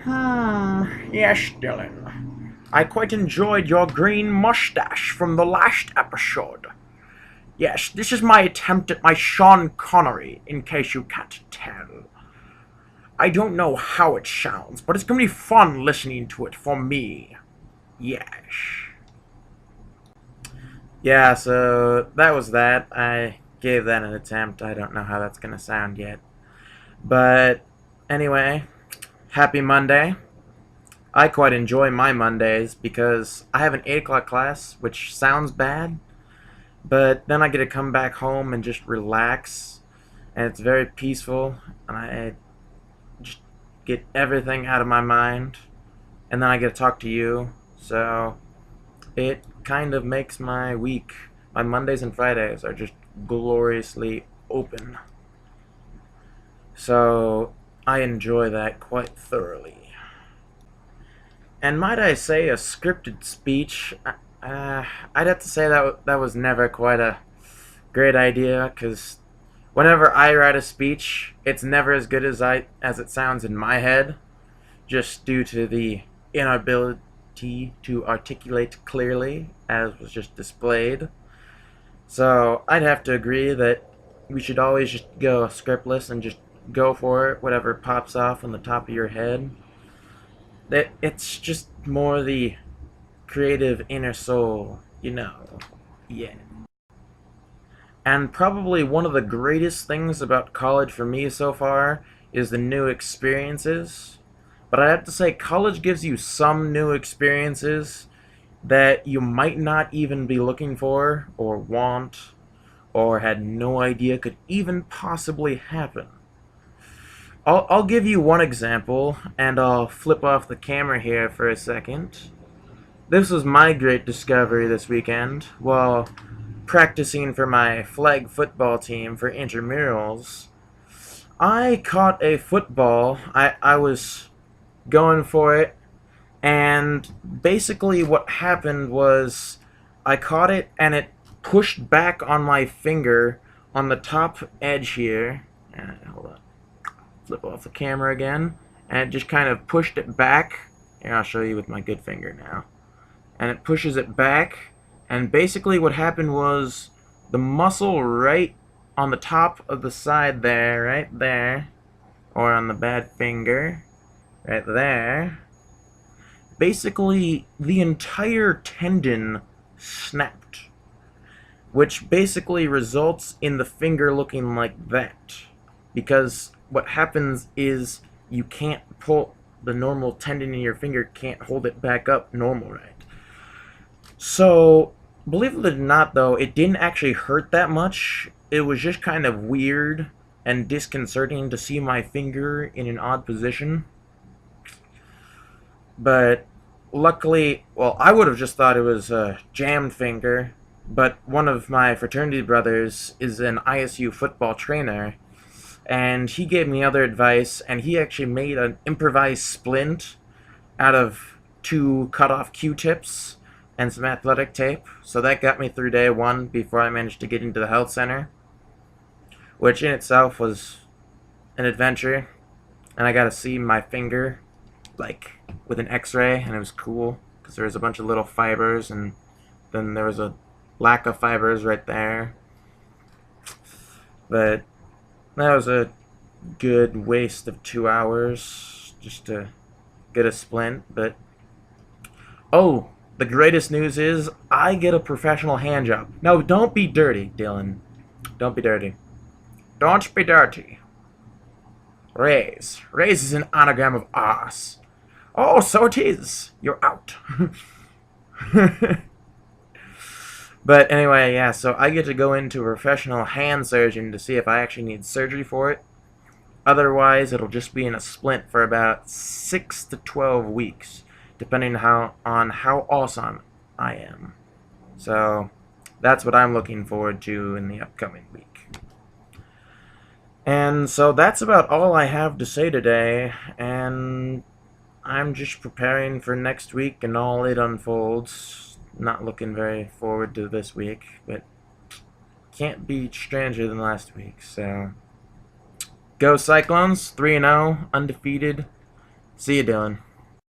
Yes, Dylan. I quite enjoyed your green mustache from the last episode. Yes, this is my attempt at my Sean Connery, in case you can't tell. I don't know how it sounds, but it's gonna be fun listening to it for me. Yes. Yeah, so that was that. I gave that an attempt. I don't know how that's gonna sound yet. But anyway, happy Monday. I quite enjoy my Mondays because I have an 8 o'clock class, which sounds bad, but then I get to come back home and just relax, and it's very peaceful, and I just get everything out of my mind, and then I get to talk to you, so it kind of makes my week. My Mondays and Fridays are just gloriously open. So I enjoy that quite thoroughly. And might I say, a scripted speech, I'd have to say that was never quite a great idea, because whenever I write a speech, it's never as good as it sounds in my head, just due to the inability to articulate clearly, as was just displayed. So I'd have to agree that we should always just go scriptless and just go for it, whatever pops off on the top of your head. It's just more the creative inner soul, you know. Yeah. And probably one of the greatest things about college for me so far is the new experiences. But I have to say, college gives you some new experiences that you might not even be looking for, or want, or had no idea could even possibly happen. I'll give you one example, and I'll flip off the camera here for a second. This was my great discovery this weekend while practicing for my flag football team for intramurals. I caught a football. I was going for it, and basically what happened was I caught it and it pushed back on my finger on the top edge here. Hold on. Flip off the camera again, and it just kind of pushed it back. Here, I'll show you with my good finger now. And it pushes it back, and basically what happened was the muscle right on the top of the side there, right there, or on the bad finger, right there, basically the entire tendon snapped, which basically results in the finger looking like that, because what happens is you can't pull the normal tendon in your finger, can't hold it back up normal, right? So believe it or not, though, it didn't actually hurt that much. It was just kind of weird and disconcerting to see my finger in an odd position. But luckily, well, I would have just thought it was a jammed finger, but one of my fraternity brothers is an ISU football trainer, and he gave me other advice, and he actually made an improvised splint out of 2 cut-off Q-tips and some athletic tape. So that got me through day 1 before I managed to get into the health center, which in itself was an adventure. And I got to see my finger, like, with an x-ray, and it was cool, because there was a bunch of little fibers, and then there was a lack of fibers right there. But that was a good waste of 2 hours just to get a splint. But oh, the greatest news is I get a professional hand job. No, don't be dirty, Dylan. Don't be dirty. Don't be dirty. Raise. Raise is an anagram of ass. Oh, so it is. You're out. But anyway, yeah, so I get to go into a professional hand surgeon to see if I actually need surgery for it. Otherwise, it'll just be in a splint for about 6 to 12 weeks, depending on how awesome I am. So that's what I'm looking forward to in the upcoming week. And so that's about all I have to say today, and I'm just preparing for next week and all it unfolds. Not looking very forward to this week, but can't be stranger than last week, so go Cyclones, 3-0, undefeated, See you, Dylan.